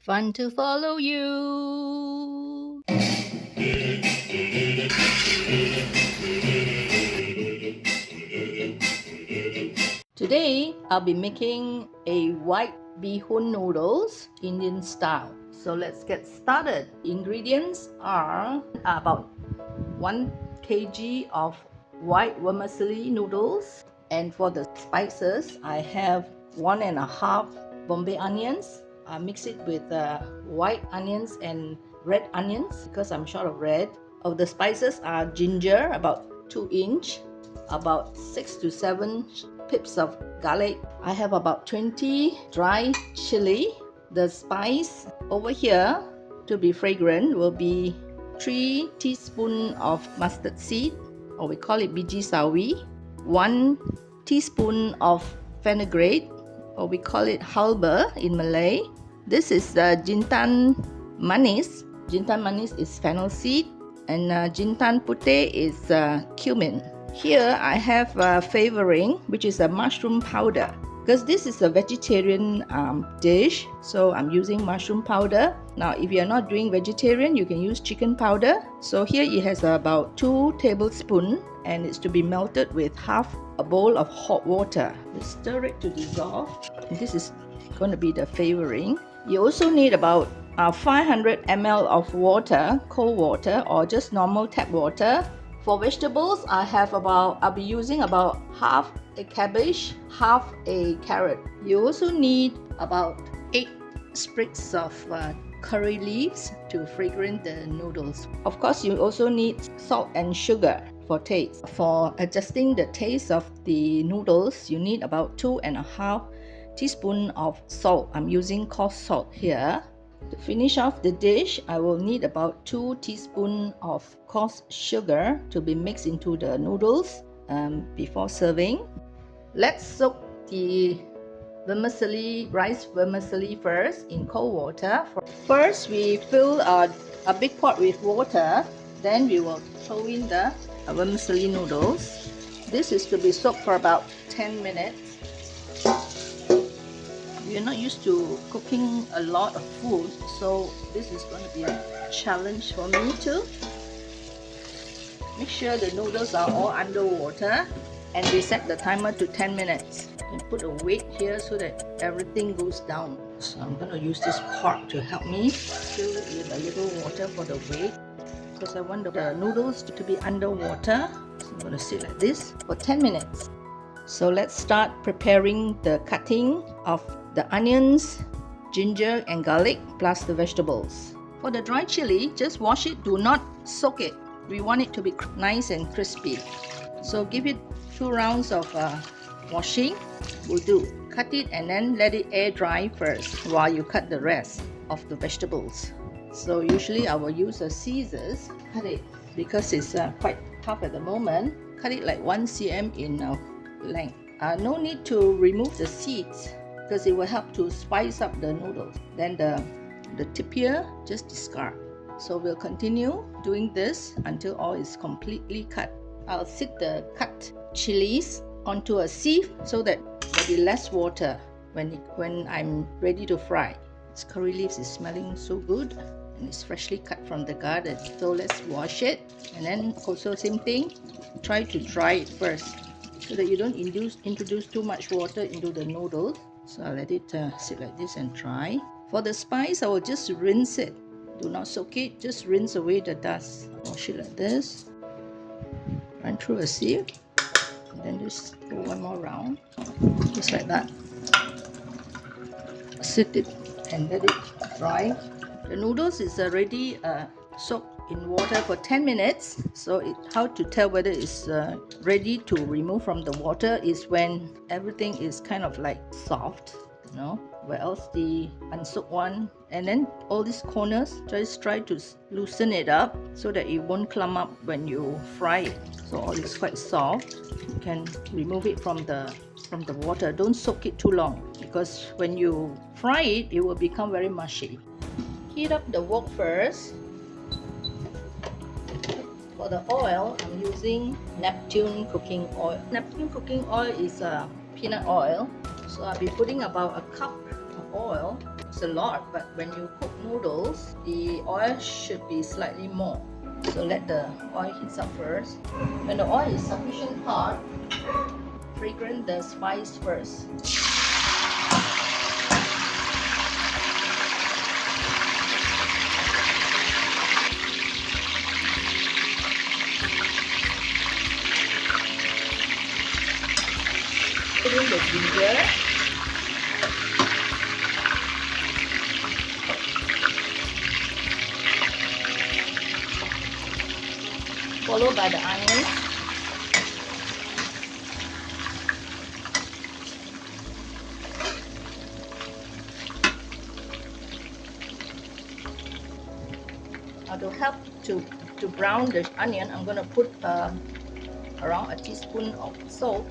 Fun to follow you. Today, I'll be making a white beehoon noodles, Indian style. So let's get started. Ingredients are about 1 kg of white vermicilli noodles. And for the spices, I have 1.5 bombay onions. I mix it with white onions and red onions because I'm short of red. Of the spices are ginger, about 2 inch, about 6 to 7 pips of garlic. I have about 20 dry chili. The spice over here to be fragrant will be 3 teaspoons of mustard seed, or we call it biji sawi, 1 teaspoon of fenugreek, or we call it halba in Malay. This is jintan manis. Jintan manis is fennel seed, and jintan putih is cumin. Here I have flavoring, which is a mushroom powder. Because this is a vegetarian dish, so I'm using mushroom powder. Now, if you're not doing vegetarian, you can use chicken powder. So here it has about 2 tablespoons, and it's to be melted with half a bowl of hot water. You stir it to dissolve. This is going to be the flavoring. You also need about 500 ml of water, cold water, or just normal tap water. For vegetables, I'll be using about half a cabbage, half a carrot. You also need about 8 sprigs of curry leaves to fragrant the noodles. Of course, you also need salt and sugar for taste. For adjusting the taste of the noodles, you need about 2.5 teaspoons of salt. I'm using coarse salt here. To finish off the dish, I will need about 2 teaspoons of coarse sugar to be mixed into the noodles before serving. Let's soak the rice vermicilli first in cold water. First, we fill a big pot with water. Then we will throw in the vermicilli noodles. This is to be soaked for about 10 minutes. We're not used to cooking a lot of food, so this is going to be a challenge for me too. Make sure the noodles are all under water, and we set the timer to 10 minutes. And put a weight here so that everything goes down. So I'm going to use this pot to help me fill it with a little water for the weight, because I want the noodles to be underwater. So I'm going to sit like this for 10 minutes. So let's start preparing the cutting of the onions, ginger and garlic, plus the vegetables. For the dry chili, just wash it, do not soak it. We want it to be nice and crispy. So give it 2 rounds of washing will do. Cut it and then let it air dry first while you cut the rest of the vegetables. So usually I will use a scissors, cut it because it's quite tough at the moment. Cut it like 1 cm in length. No need to remove the seeds, because it will help to spice up the noodles. Then the tip here, just discard. So we'll continue doing this until all is completely cut. I'll sit the cut chilies onto a sieve so that there'll be less water when I'm ready to fry. This curry leaves is smelling so good, and it's freshly cut from the garden. So let's wash it, and then also same thing, try to dry it first so that you don't introduce too much water into the noodles. So I'll let it sit like this and dry. For the spice, I will just rinse it. Do not soak it, just rinse away the dust. Wash it like this. Run through a sieve. And then just go one more round. Just like that. Sit it and let it dry. The noodles is already soaked in water for 10 minutes. So how to tell whether it's ready to remove from the water is when everything is kind of like soft, you know, where else the unsoaked one, and then all these corners, just try to loosen it up so that it won't clump up when you fry it. So all is quite soft. You can remove it from the water. Don't soak it too long, because when you fry it, it will become very mushy. Heat up the wok first. For the oil, I'm using Neptune cooking oil. Neptune cooking oil is peanut oil. So I'll be putting about a cup of oil. It's a lot, but when you cook noodles, the oil should be slightly more. So let the oil heat up first. When the oil is sufficient hot, fragrant the spice first. Put in the ginger. Followed by the onion. Now to help to brown the onion, I'm going to put around a teaspoon of salt.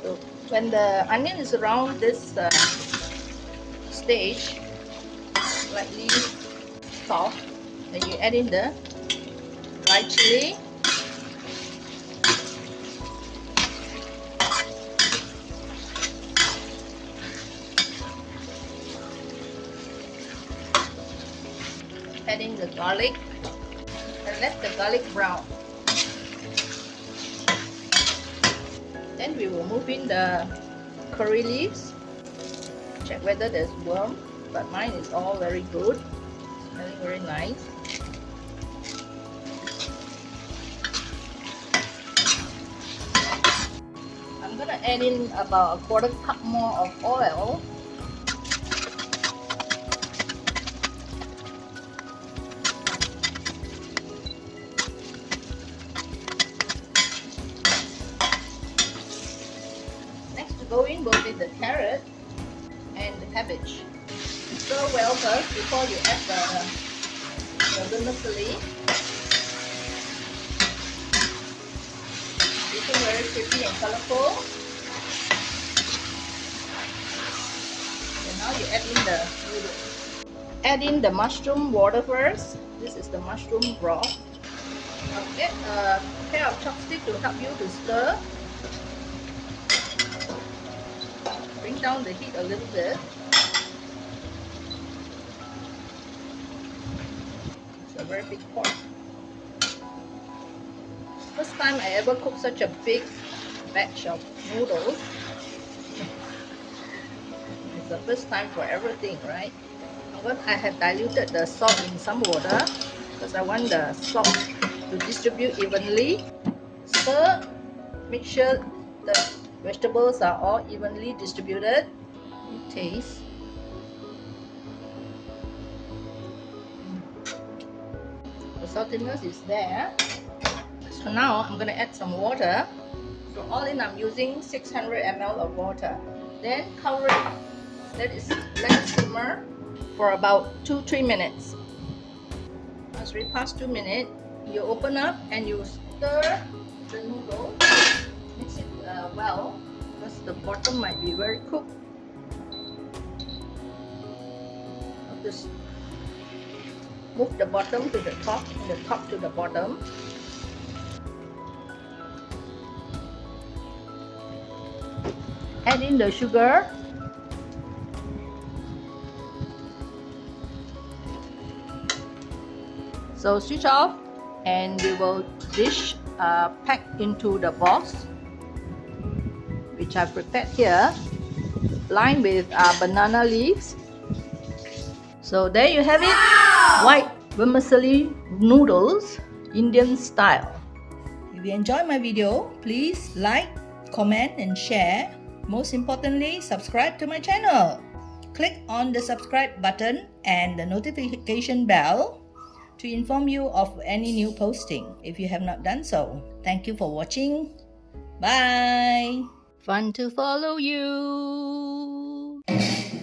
So when the onion is around this stage, slightly soft, then you add in the dried chili, add in the garlic, and let the garlic brown. Then we will move in the curry leaves. Check whether there's worm, but mine is all very good, smelling very nice. I'm gonna add in about a 1/4 cup more of oil. Next to go in will be the carrot and the cabbage. Stir well first before you add the vermicilli. Looking very pretty and colorful. And now you add in the noodle. Add in the mushroom water first. This is the mushroom broth. Now get a pair of chopsticks to help you to stir. Bring down the heat a little bit. It's a very big pot. First time I ever cooked such a big batch of noodles. It's the first time for everything, right? I have diluted the salt in some water because I want the salt to distribute evenly. Stir, make sure the vegetables are all evenly distributed. You taste. The saltiness is there. So now I'm going to add some water. So all in I'm using 600 ml of water. Then cover it. Let it simmer for about 2-3 minutes. As we pass 2 minutes, you open up and you stir the noodle. Mix it well because the bottom might be very cooked. Just move the bottom to the top and the top to the bottom. Add in the sugar. So switch off and we will dish pack into the box which I've prepared here, lined with banana leaves. So there you have it. Wow! White vermicilli noodles, Indian style. If you enjoyed my video, please like, comment and share. Most importantly, subscribe to my channel. Click on the subscribe button and the notification bell to inform you of any new posting if you have not done so. Thank you for watching. Bye. Fun to follow you.